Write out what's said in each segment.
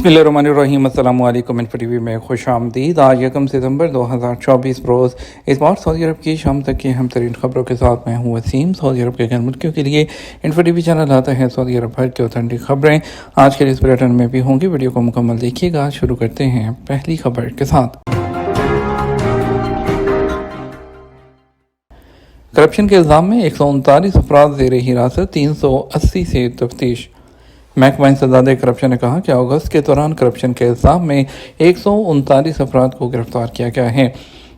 बिस्मिल्लाहिर्रहमानिर्रहीम। अस्सलाम वालेकुम। इन्फो टीवी में खुश आमदीद। आज 1 सितंबर 2024 रोज़ इस बार सऊदी अरब की शाम तक की अहम तरीन खबरों के साथ मैं हूँ वसीम। सऊदी अरब के गैर मुल्कियों के लिए इन्फो टीवी चैनल आता है सऊदी अरब भर की ऑथेंटिक खबरें आज के इस बुलेटिन में भी होंगी। वीडियो को मुकम्मल देखिएगा। शुरू करते हैं पहली खबर के साथ। करप्शन के इल्ज़ाम में 139 अफराद ज़ेर हिरासत, 380 से तफ्तीश। महकमा इंसदाद करप्शन ने कहा कि अगस्त के दौरान करप्शन के इल्ज़ाम में 139 अफराद को गिरफ्तार किया गया है।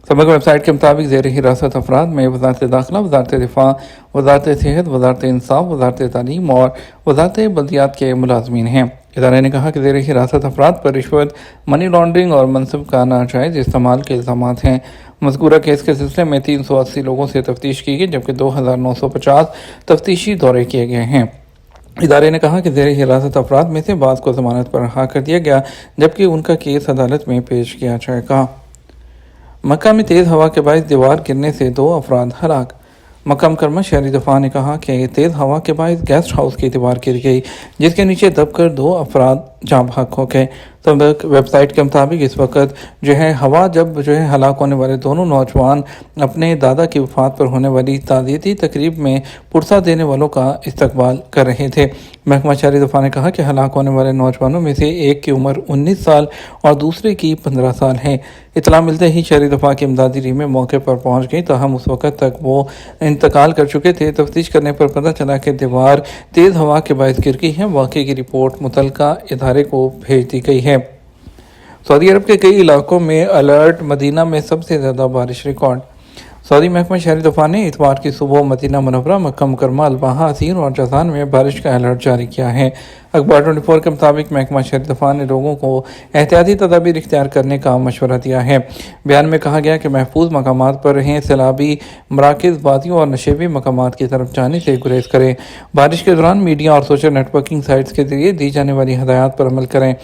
सबक वेबसाइट के मुताबिक ज़ेर हिरासत अफराद में वज़ारत दाखिला, वज़ारत दिफा, वज़ारत सेहत, वज़ारत इंसाफ, वज़ारत तालीम और वज़ारत बल्दियात के मुलाजमीन हैं। इदारे ने कहा कि ज़ेर हिरासत अफराद पर रिश्वत, मनी लॉन्ड्रिंग और मनसब का नाजायज़ इस्तेमाल के इल्ज़ाम हैं। मज़कूरा केस के सिलसिले में 380 लोगों से तफ्तीश की गई, जबकि 2950 तफ्तीशी दौरे किए गए हैं। इदारे ने कहा कि ज़ेर हिरासत अफराद में से बाज़ को ज़मानत पर रिहा कर दिया गया, जबकि उनका केस अदालत में पेश किया जाएगा। मक्का में तेज़ हवा के बायस दीवार गिरने से 2 अफराद हलाक। मक्का मुकरमा शहरी दफा ने कहा कि तेज़ हवा के बायस गेस्ट हाउस की दीवार गिर गई, जिसके नीचे दबकर 2 अफराद जाँ बहक हो गए। सबक वेबसाइट के मुताबिक इस वक्त हवा जब हलाक होने वाले दोनों नौजवान अपने दादा की वफात पर होने वाली ताज़ियती तकरीब में पुरसा देने वालों का इस्तकबाल कर रहे थे। महकमा शहरी दफा ने कहा कि हलाक होने वाले नौजवानों में से एक की उम्र 19 साल और दूसरे की 15 साल है। इतला मिलते ही शहरी दफा की इमदादी टीमें मौके पर पहुंच गई, ताहम उस वक्त तक वो इंतकाल कर चुके थे। तफ्तीश करने पर पता चला कि दीवार तेज़ हवा के बायस गिर गई है। वाक़े की रिपोर्ट मुतलका इदारे को भेज दी गई है। सऊदी अरब के कई इलाकों में अलर्ट। मदीना में सबसे ज़्यादा बारिश रिकॉर्ड। सऊदी महकमा शहरी दफा ने इतवार की सुबह मदीना मुनव्वरा, मक्का मुकरमा, अल्बाहा, असीर और जज़ान में बारिश का अलर्ट जारी किया है। अखबार 24 के मुताबिक महकमा शहरी दफा ने लोगों को एहतियाती तदाबीर इख्तियार करने का मशवरा दिया है। बयान में कहा गया कि महफूज मकामात पर रहें, सैलाबी मराकज़, वादियों और नशेबी मकामात की तरफ जाने से गुरेज करें। बारिश के दौरान मीडिया और सोशल नेटवर्किंग साइट्स के जरिए दी जाने वाली हदायत पर अमल करें।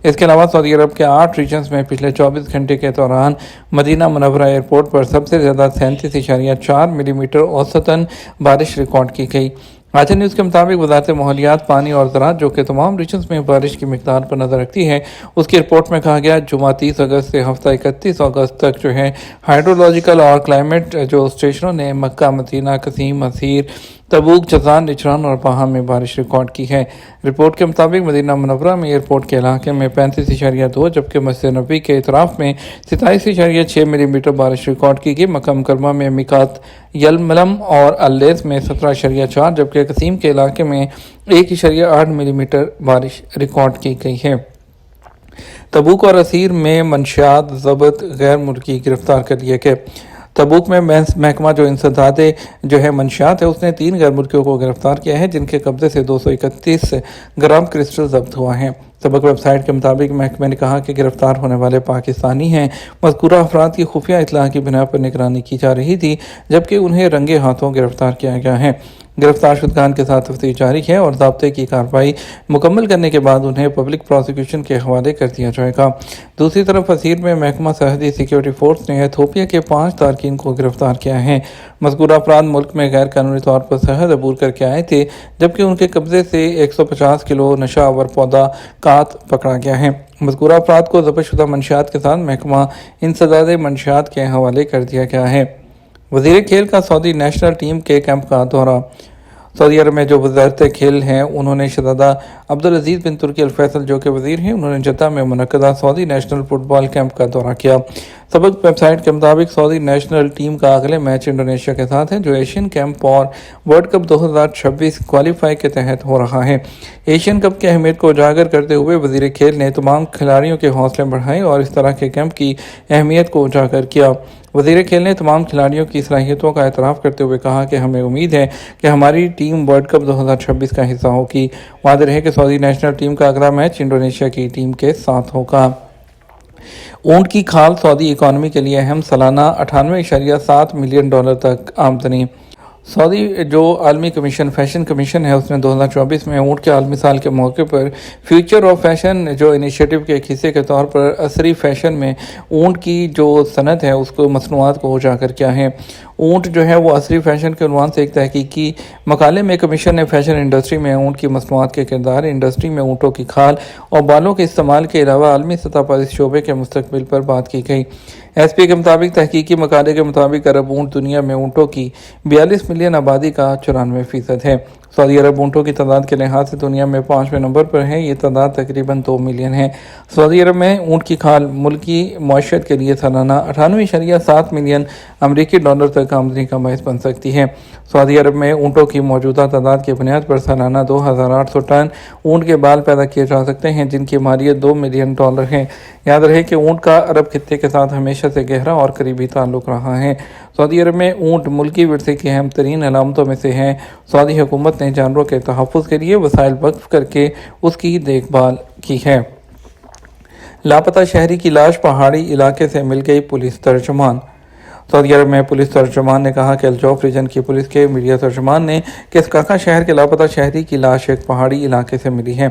इसके अलावा सऊदी अरब के 8 रीजन्स में पिछले 24 घंटे के दौरान मदीना मुनव्वरा एयरपोर्ट पर सबसे ज़्यादा 37.4 मिलीमीटर औसतन बारिश रिकॉर्ड की गई। आजन न्यूज़ के मुताबिक वज़ारत माहौलियात, पानी और ज़राअत, जो कि तमाम रीजन्स में बारिश की मिकदार पर नज़र रखती है, उसकी रिपोर्ट में कहा गया जुमा 30 अगस्त से हफ्ता 31 अगस्त तक हाइड्रोलॉजिकल और क्लाइमेट स्टेशनों ने मक्का, मदीना, कसीम, असीर, तबूक, जज़ान, निचरान और बाहा में बारिश रिकॉर्ड की है। रिपोर्ट के मुताबिक मदीना मुनव्वरा में एयरपोर्ट के इलाके में 35.2, जबकि मस्जिद नबी के इतराफ़ में 27.6 मिलीमीटर बारिश रिकॉर्ड की गई। मक्का मुकरमा में मिकात, यलमलम और अल्लेस में 17.4, जबकि कसीम के इलाके में 1.8 मिलीमीटर बारिश रिकॉर्ड की गई है। तबूक और असीर में मंशियात ज़ब्त गैर मुल्की गिरफ्तार कर लिए गए। तबूक में महकमा इंसदाद मंशियात है, उसने 3 गैर मुल्कियों को गिरफ्तार किया है, जिनके कब्जे से 231 ग्राम क्रिस्टल जब्त हुआ है। सबक वेबसाइट के मुताबिक महकमे ने कहा कि गिरफ्तार होने वाले पाकिस्तानी हैं। मज़कूरा अफराद की खुफिया इत्तला की बिना पर निगरानी की जा रही थी, जबकि उन्हें रंगे हाथों गिरफ्तार किया गया है। गिरफ्तार शुदगान के साथ तफ्तीश जारी है और ज़ाब्ते की कार्रवाई मुकम्मल करने के बाद उन्हें पब्लिक प्रोसिक्यूशन के हवाले कर दिया जाएगा। दूसरी तरफ असीर में महकमा सरहदी सिक्योरिटी फोर्स ने एथोपिया के 5 तारकीन को गिरफ्तार किया है। मज़कूरा अफराद मुल्क में गैर कानूनी तौर पर सरहद अबूर करके आए थे, जबकि उनके कब्जे से 150 किलो नशा आवर पौधा कात पकड़ा गया है। मज़कूरा अफराद को ज़ब्तशुदा मंशियात के साथ महकमा इंसदाद मंशियात के हवाले कर दिया गया है। वज़ीर खेल का सऊदी नेशनल टीम के कैंप का दौरा। सऊदी अरब में जो वज़ारत खेल हैं, उन्होंने शहज़ादा अब्दुल अज़ीज़ बिन तुर्की अल फैसल, जो कि वज़ीर हैं, उन्होंने जद्दा में मुनक़दा सऊदी नेशनल फुटबॉल कैंप का दौरा किया। सबक वेबसाइट के मुताबिक सऊदी नेशनल टीम का अगले मैच इंडोनेशिया के साथ है, जो एशियन कैंप और वर्ल्ड कप 2026 क्वालिफाई के तहत हो रहा है। एशियन कप की अहमियत को उजागर करते हुए वज़ीर खेल ने तमाम खिलाड़ियों के हौसले बढ़ाए और इस तरह के कैंप की अहमियत को उजागर किया। वज़ीर खेल ने तमाम खिलाड़ियों की सलाहियतों का एतराफ़ करते हुए कहा कि हमें उम्मीद है कि हमारी टीम वर्ल्ड कप 2026 का हिस्सा होगी। वाज़ेह है कि सऊदी नेशनल टीम का अगला मैच इंडोनेशिया की टीम के साथ होगा। ऊँट की खाल सऊदी इकॉनमी के लिए अहम, सालाना 98.7 मिलियन डॉलर तक आमदनी। सऊदी जो आलमी कमीशन फैशन कमीशन है, उसने 2024 में ऊँट के आलमी साल के मौके पर फ्यूचर ऑफ फैशन इनिशिएटिव के एक हिस्से के तौर पर असरी फैशन में ऊँट की जो सनत है उसको मसनूआत को उजागर किया है। اونٹ جو ہے وہ عصری فیشن کے عنوان سے ایک تحقیقی مقالے میں کمیشن نے فیشن انڈسٹری میں اونٹ کی مصنوعات کے کردار، انڈسٹری میں اونٹوں کی کھال اور بالوں کے استعمال کے علاوہ عالمی سطح پر اس شعبے کے مستقبل پر بات کی گئی۔ ایس پی کے مطابق تحقیقی مقالے کے مطابق عرب اونٹ دنیا میں اونٹوں کی 42 ملین آبادی کا 94% ہے۔ سعودی عرب اونٹوں کی تعداد کے لحاظ سے دنیا میں 5ویں نمبر پر ہے، یہ تعداد تقریباً 2 ملین ہے۔ سعودی عرب میں اونٹ کی کھال ملکی معیشت کے لیے سالانہ 98.7 ملین امریکی ڈالر تک آمدنی کا باعث بن سکتی ہے۔ سعودی عرب میں اونٹوں کی موجودہ تعداد کی بنیاد پر سالانہ 2800 ٹن اونٹ کے بال پیدا کیے جا سکتے ہیں، جن کی مالیت 2 ملین ڈالر ہے۔ یاد رہے کہ اونٹ کا عرب خطے کے ساتھ ہمیشہ سے گہرا اور قریبی تعلق رہا ہے۔ سعودی عرب میں اونٹ ملکی ورثے کی اہم ترین علامتوں میں سے ہے۔ سعودی حکومت نے جانوروں کے تحفظ کے لیے وسائل وقف کر کے اس کی دیکھ بھال کی ہے۔ لاپتہ شہری کی لاش پہاڑی علاقے سے مل گئی، پولیس ترجمان۔ سعودی عرب میں پولیس ترجمان نے کہا کہ الجوف ریجن کی پولیس کے میڈیا ترجمان نے کہ اسکاکا شہر کے لاپتہ شہری کی لاش ایک پہاڑی علاقے سے ملی ہے۔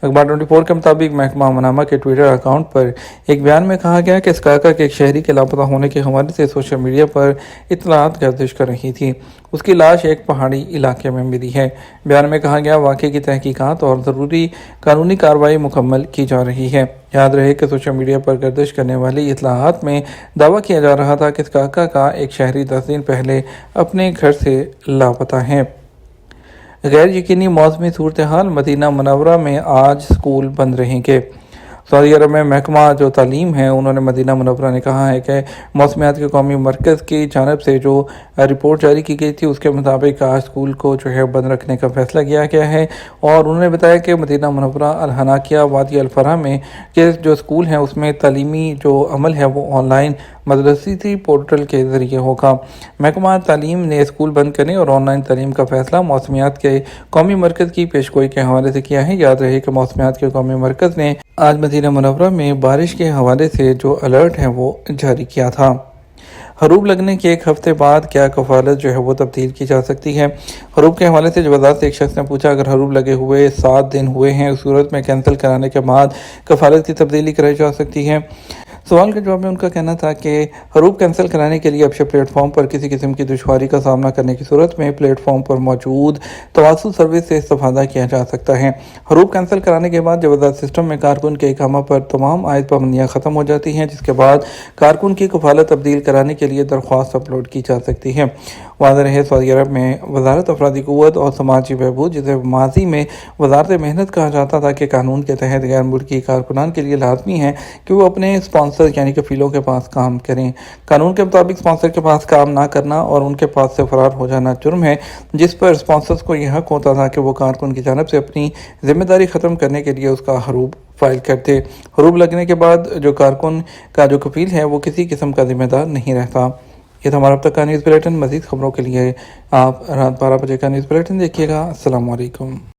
اخبار 24 کے مطابق محکمہ منامہ کے ٹویٹر اکاؤنٹ پر ایک بیان میں کہا گیا کہ اسکاکا کے ایک شہری کے لاپتہ ہونے کے حوالے سے سوشل میڈیا پر اطلاعات گردش کر رہی تھی۔ اس کی لاش ایک پہاڑی علاقے میں ملی ہے۔ بیان میں کہا گیا واقعے کی تحقیقات اور ضروری قانونی کارروائی مکمل کی جا رہی ہے۔ یاد رہے کہ سوشل میڈیا پر گردش کرنے والی اطلاعات میں دعویٰ کیا جا رہا تھا کہ اسکاکا کا ایک شہری 10 دن پہلے اپنے گھر سے لاپتہ ہے۔ غیر یقینی موسمی صورتحال، مدینہ منورہ میں آج سکول بند رہیں گے۔ سعودی عرب میں محکمہ جو تعلیم ہے انہوں نے مدینہ منورہ نے کہا ہے کہ موسمیات کے قومی مرکز کی جانب سے جو رپورٹ جاری کی گئی تھی اس کے مطابق آج سکول کو جو ہے بند رکھنے کا فیصلہ کیا گیا ہے، اور انہوں نے بتایا کہ مدینہ منورہ، الحناکیہ، وادی الفرا میں کے جو سکول ہیں اس میں تعلیمی جو عمل ہے وہ آن لائن مدرستی پورٹل کے ذریعے ہوگا۔ محکمہ تعلیم نے اسکول بند کرنے اور آن لائن تعلیم کا فیصلہ موسمیات کے قومی مرکز کی پیشگوئی کے حوالے سے کیا ہے۔ یاد رہے کہ موسمیات کے قومی مرکز نے آج مدینہ منورہ میں بارش کے حوالے سے جو الرٹ ہے وہ جاری کیا تھا۔ حروب لگنے کے ایک ہفتے بعد کیا کفالت جو ہے وہ تبدیل کی جا سکتی ہے؟ حروب کے حوالے سے جوابات سے ایک شخص نے پوچھا اگر حروب لگے ہوئے 7 دن ہوئے ہیں اس صورت میں کینسل کرانے کے بعد کفالت کی تبدیلی کرائی جا سکتی ہے؟ سوال کے جواب میں ان کا کہنا تھا کہ حروب کینسل کرانے کے لیے ابشر پلیٹ فارم پر کسی قسم کی دشواری کا سامنا کرنے کی صورت میں پلیٹ فارم پر موجود تواصل سروس سے استفادہ کیا جا سکتا ہے۔ حروب کینسل کرانے کے بعد جوازات سسٹم میں کارکن کے اقامہ پر تمام عائد پابندیاں ختم ہو جاتی ہیں، جس کے بعد کارکن کی کفالت تبدیل کرانے کے لیے درخواست اپلوڈ کی جا سکتی ہے۔ واضح رہے سعودی عرب میں وزارت افرادی قوت اور سماجی بہبود، جسے ماضی میں وزارت محنت کہا جاتا تھا، کہ قانون کے تحت غیر ملکی کارکنان کے لیے لازمی ہے کہ وہ اپنے اسپانسر یعنی کفیلوں کے پاس کام کریں۔ قانون کے مطابق اسپانسر کے پاس کام نہ کرنا اور ان کے پاس سے فرار ہو جانا جرم ہے، جس پر اسپانسرز کو یہ حق ہوتا تھا کہ وہ کارکن کی جانب سے اپنی ذمہ داری ختم کرنے کے لیے اس کا حروب فائل کرتے۔ حروب لگنے کے بعد جو کارکن کا جو کفیل ہے وہ کسی قسم کا ذمہ دار نہیں رہتا۔ یہ تھا ہمارا اب تک کا نیوز بلیٹن۔ مزید خبروں کے لیے آپ رات 12 بجے کا نیوز بلیٹن دیکھیے گا۔ السلام علیکم۔